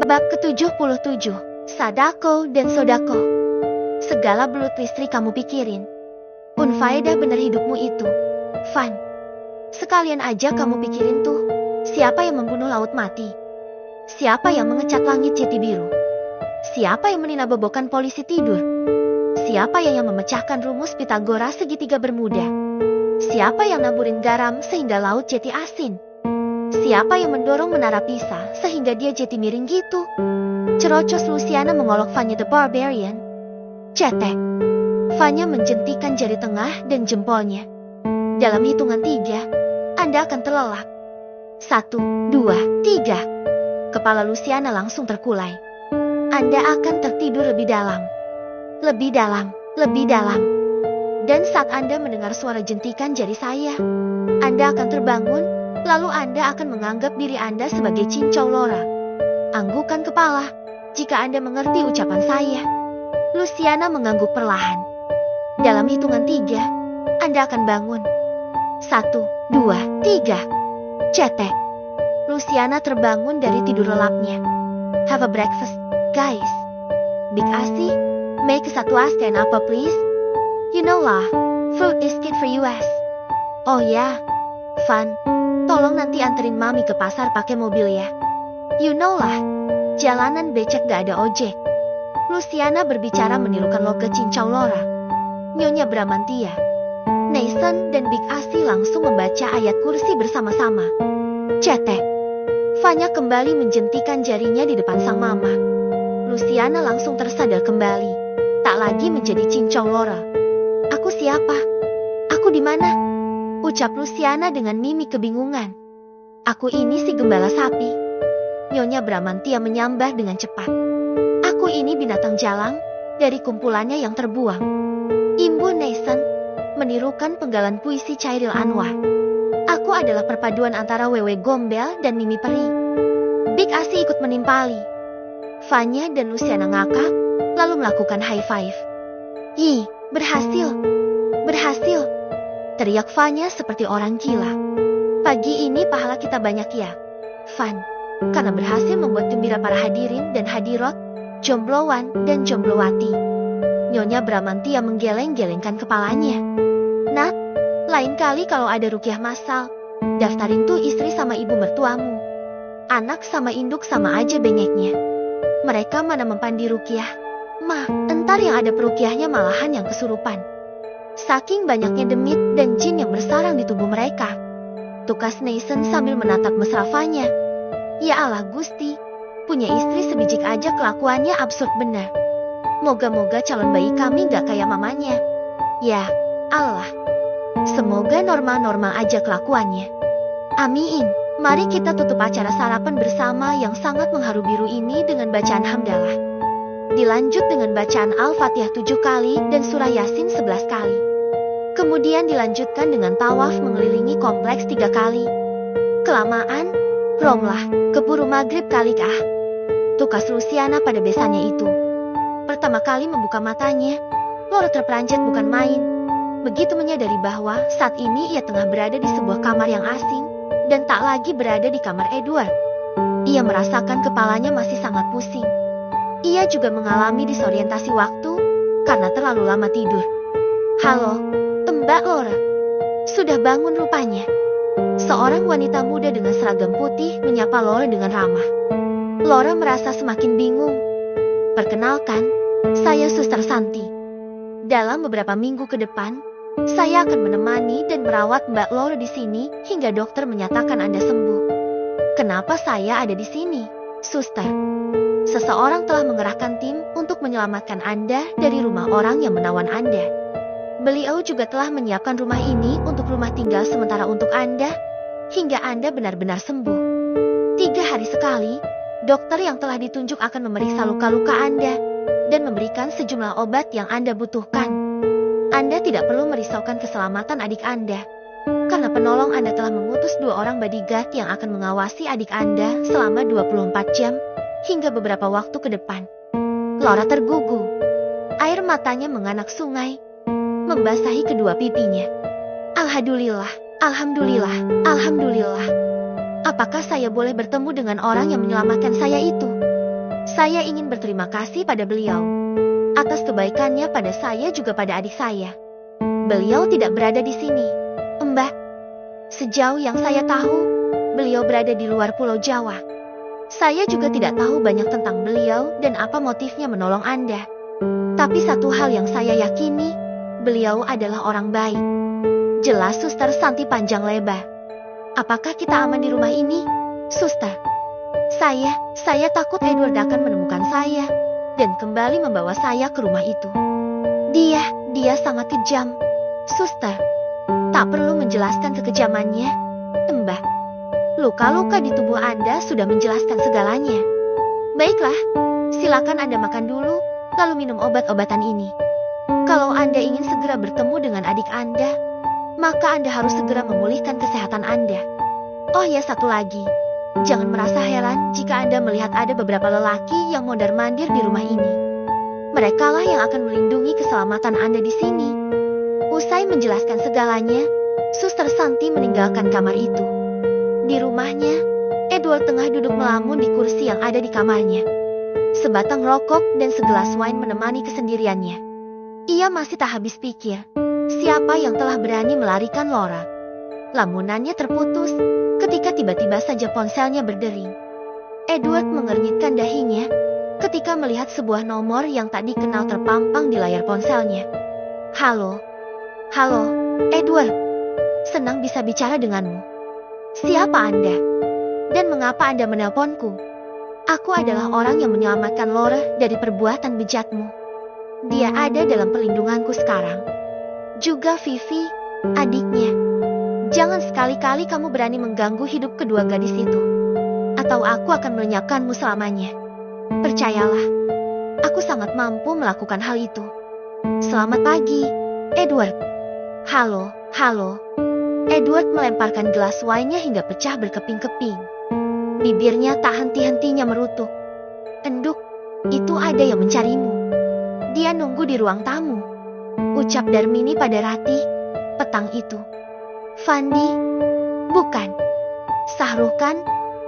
Bab ke-77, Sadako dan Sodako. Segala belut listrik kamu pikirin. Unfaedah bener hidupmu itu, Van. Sekalian aja kamu pikirin tuh, siapa yang membunuh laut mati? Siapa yang mengecat langit jati biru? Siapa yang meninabobokan polisi tidur? Siapa yang memecahkan rumus Pitagoras segitiga bermuda? Siapa yang naburin garam sehingga laut jadi asin? Siapa yang mendorong menara Pisa sehingga dia jadi miring gitu? Cerocos Luciana mengolok Vanya the Barbarian. Cetek. Vanya menjentikan jari tengah dan jempolnya. Dalam hitungan 3, Anda akan terlelap. 1, 2, 3. Kepala Luciana langsung terkulai. Anda akan tertidur lebih dalam. Lebih dalam, lebih dalam. Dan saat Anda mendengar suara jentikan jari saya, Anda akan terbangun. Lalu Anda akan menganggap diri Anda sebagai cincau lora. Anggukan kepala, jika Anda mengerti ucapan saya. Luciana mengangguk perlahan. Dalam hitungan 3, Anda akan bangun. 1, 2, 3. Cetek. Luciana terbangun dari tidur lelapnya. Have a breakfast, guys. Big Asi, make satu and apa please? You know lah, food is good for US. Oh ya, Van. Tolong nanti anterin Mami ke pasar pakai mobil ya. You know lah, jalanan becek gak ada ojek. Luciana berbicara menirukan logat cincau lora. Nyonya Bramantia, Nathan dan Big Asi langsung membaca ayat kursi bersama-sama. Cetek. Vanya kembali menjentikan jarinya di depan sang mama. Luciana langsung tersadar kembali. Tak lagi menjadi cincau lora. Aku siapa? Aku di mana? Ucap Luciana dengan mimik kebingungan. Aku ini si gembala sapi. Nyonya Bramantia menyambah dengan cepat. Aku ini binatang jalang, dari kumpulannya yang terbuang. Imbu Nathan, menirukan penggalan puisi Chairil Anwar. Aku adalah perpaduan antara Wewe Gombel dan Mimi Peri. Big Asi ikut menimpali. Vanya dan Luciana ngakak, lalu melakukan high five. Ih, berhasil. Berhasil. Teriak Vanya seperti orang gila. Pagi ini pahala kita banyak ya, Van. Karena berhasil membuat gembira para hadirin dan hadirat, jomblowan dan jomblowati. Nyonya Bramantia menggeleng-gelengkan kepalanya. Nat, lain kali kalau ada rukyah massal, daftarin tuh istri sama ibu mertuamu. Anak sama induk sama aja bengeknya. Mereka mana mempan di rukyah. Mah, entar yang ada perukyahnya malahan yang kesurupan. Saking banyaknya demit dan jin yang bersarang di tubuh mereka. Tukas Nathan sambil menatap mesra Vanya. Ya Allah Gusti, punya istri sebijik aja kelakuannya absurd benar. Moga-moga calon bayi kami gak kayak mamanya. Ya Allah, semoga normal-normal aja kelakuannya. Amin. Mari kita tutup acara sarapan bersama yang sangat mengharu biru ini dengan bacaan hamdalah. Dilanjut dengan bacaan Al-Fatihah 7 kali dan surah Yasin 11 kali. Kemudian dilanjutkan dengan tawaf mengelilingi kompleks 3 kali. Kelamaan, romlah, keburu maghrib kali kah? Tukas Luciana pada besannya itu. Pertama kali membuka matanya, Laura terperanjat bukan main. Begitu menyadari bahwa saat ini ia tengah berada di sebuah kamar yang asing, dan tak lagi berada di kamar Edward. Ia merasakan kepalanya masih sangat pusing. Ia juga mengalami disorientasi waktu, karena terlalu lama tidur. Halo, Mbak Laura. Sudah bangun rupanya. Seorang wanita muda dengan seragam putih menyapa Laura dengan ramah. Laura merasa semakin bingung. Perkenalkan, saya Suster Santi. Dalam beberapa minggu ke depan, saya akan menemani dan merawat Mbak Laura di sini hingga dokter menyatakan Anda sembuh. Kenapa saya ada di sini, Suster? Seseorang telah mengerahkan tim untuk menyelamatkan Anda dari rumah orang yang menawan Anda. Beliau juga telah menyiapkan rumah ini untuk rumah tinggal sementara untuk Anda, hingga Anda benar-benar sembuh. 3 hari sekali, dokter yang telah ditunjuk akan memeriksa luka-luka Anda, dan memberikan sejumlah obat yang Anda butuhkan. Anda tidak perlu merisaukan keselamatan adik Anda, karena penolong Anda telah mengutus 2 orang bodyguard yang akan mengawasi adik Anda selama 24 jam, hingga beberapa waktu ke depan. Laura tergugu. Air matanya menganak sungai, membasahi kedua pipinya. Alhamdulillah, alhamdulillah, alhamdulillah. Apakah saya boleh bertemu dengan orang yang menyelamatkan saya itu? Saya ingin berterima kasih pada beliau atas kebaikannya pada saya juga pada adik saya. Beliau tidak berada di sini, Mbak. Sejauh yang saya tahu, beliau berada di luar Pulau Jawa. Saya juga tidak tahu banyak tentang beliau dan apa motifnya menolong Anda. Tapi satu hal yang saya yakini, beliau adalah orang baik. Jelas Suster Santi panjang lebar. Apakah kita aman di rumah ini, Suster? Saya takut Edward akan menemukan saya dan kembali membawa saya ke rumah itu. Dia sangat kejam, Suster. Tak perlu menjelaskan kekejamannya, Mbak. Luka-luka di tubuh Anda sudah menjelaskan segalanya. Baiklah, silakan Anda makan dulu, lalu minum obat-obatan ini. Kalau Anda ingin segera bertemu dengan adik Anda, maka Anda harus segera memulihkan kesehatan Anda. Oh ya, satu lagi. Jangan merasa heran jika Anda melihat ada beberapa lelaki yang mondar-mandir di rumah ini. Merekalah yang akan melindungi keselamatan Anda di sini. Usai menjelaskan segalanya, Suster Santi meninggalkan kamar itu. Di rumahnya, Edward tengah duduk melamun di kursi yang ada di kamarnya. Sebatang rokok dan segelas wine menemani kesendiriannya. Ia masih tak habis pikir, siapa yang telah berani melarikan Laura. Lamunannya terputus ketika tiba-tiba saja ponselnya berdering. Edward mengernyitkan dahinya ketika melihat sebuah nomor yang tak dikenal terpampang di layar ponselnya. Halo, Edward. Senang bisa bicara denganmu. Siapa Anda? Dan mengapa Anda menelponku? Aku adalah orang yang menyelamatkan Laura dari perbuatan bejatmu. Dia ada dalam perlindunganku sekarang. Juga Vivi, adiknya. Jangan sekali-kali kamu berani mengganggu hidup kedua gadis itu, atau aku akan melenyapkanmu selamanya. Percayalah, aku sangat mampu melakukan hal itu. Selamat pagi, Edward. Halo. Edward melemparkan gelas wine-nya hingga pecah berkeping-keping. Bibirnya tak henti-hentinya merutuk. Enduk, itu ada yang mencarimu. Dia nunggu di ruang tamu, ucap Darmini pada Ratih petang itu. Fandi? Bukan. Sahruh kan?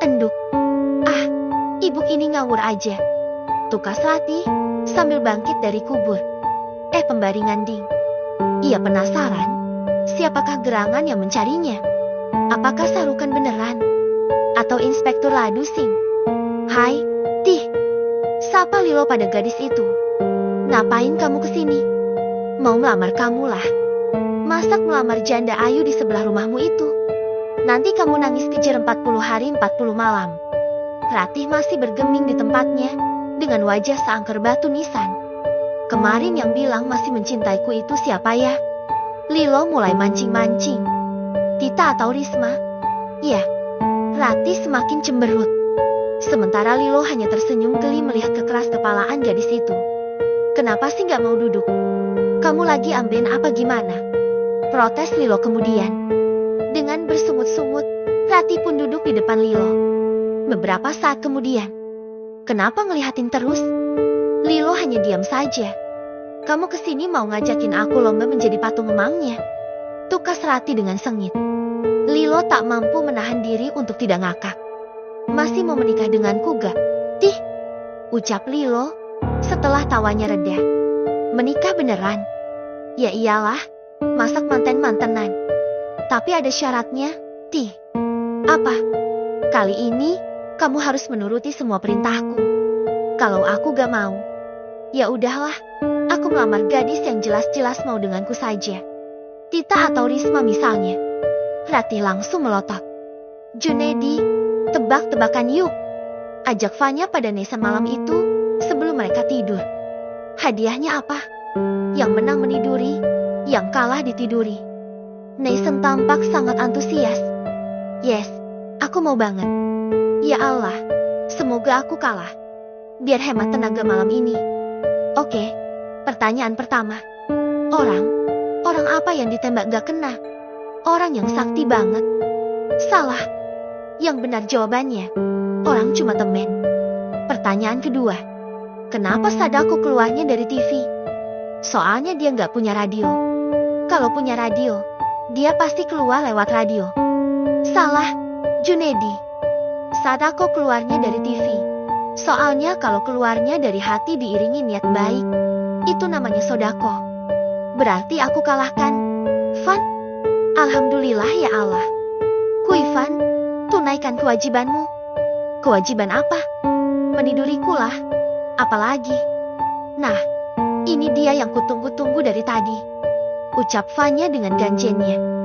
Enduk. Ah, ibu ini ngawur aja. Tukas Ratih sambil bangkit dari kubur. Pembaringan ding. Ia penasaran, siapakah gerangan yang mencarinya? Apakah Sahrukan beneran? Atau Inspektur Ladusing? Hai, Tih. Sapa Lilo pada gadis itu. Ngapain kamu kesini? Mau melamar kamu lah. Masak melamar janda ayu di sebelah rumahmu itu. Nanti kamu nangis kejer 40 hari 40 malam. Ratih masih bergeming di tempatnya dengan wajah seangker batu nisan. Kemarin yang bilang masih mencintaiku itu siapa ya? Lilo mulai mancing-mancing. Tita atau Risma? Ya, Ratih semakin cemberut. Sementara Lilo hanya tersenyum geli melihat kekeras kepalaan gadis itu. Kenapa sih gak mau duduk? Kamu lagi amben apa gimana? Protes Lilo kemudian. Dengan bersungut-sungut, Ratih pun duduk di depan Lilo. Beberapa saat kemudian, kenapa ngelihatin terus? Lilo hanya diam saja. Kamu kesini mau ngajakin aku lomba menjadi patung emangnya? Tukas Ratih dengan sengit. Lilo tak mampu menahan diri untuk tidak ngakak. Masih mau menikah denganku gak? Tih, ucap Lilo setelah tawanya reda. Menikah beneran? Ya iyalah, masak manten-mantenan. Tapi ada syaratnya, Tih. Apa? Kali ini, kamu harus menuruti semua perintahku. Kalau aku gak mau, ya udahlah, aku melamar gadis yang jelas-jelas mau denganku saja. Tita atau Risma misalnya. Ratih langsung melotot. Junedi, tebak-tebakan yuk. Ajak Fanya pada Nesa malam itu sebelum mereka tidur. Hadiahnya apa? Yang menang meniduri, yang kalah ditiduri. Nathan tampak sangat antusias. Yes, aku mau banget. Ya Allah, semoga aku kalah. Biar hemat tenaga malam ini. Oke, pertanyaan pertama. Orang apa yang ditembak gak kena? Orang yang sakti banget. Salah. Yang benar jawabannya, orang cuma temen. Pertanyaan kedua. Kenapa Sadako keluarnya dari TV? Soalnya dia gak punya radio. Kalau punya radio, dia pasti keluar lewat radio. Salah, Junedi. Sadako keluarnya dari TV. Soalnya kalau keluarnya dari hati diiringi niat baik, itu namanya sodako. Berarti aku kalahkan. Fan, alhamdulillah ya Allah. Kuifan, tunaikan kewajibanmu. Kewajiban apa? Meniduriku lah. Apalagi? Nah, ini dia yang kutunggu-tunggu dari tadi. Ucap Fanya dengan ganjennya.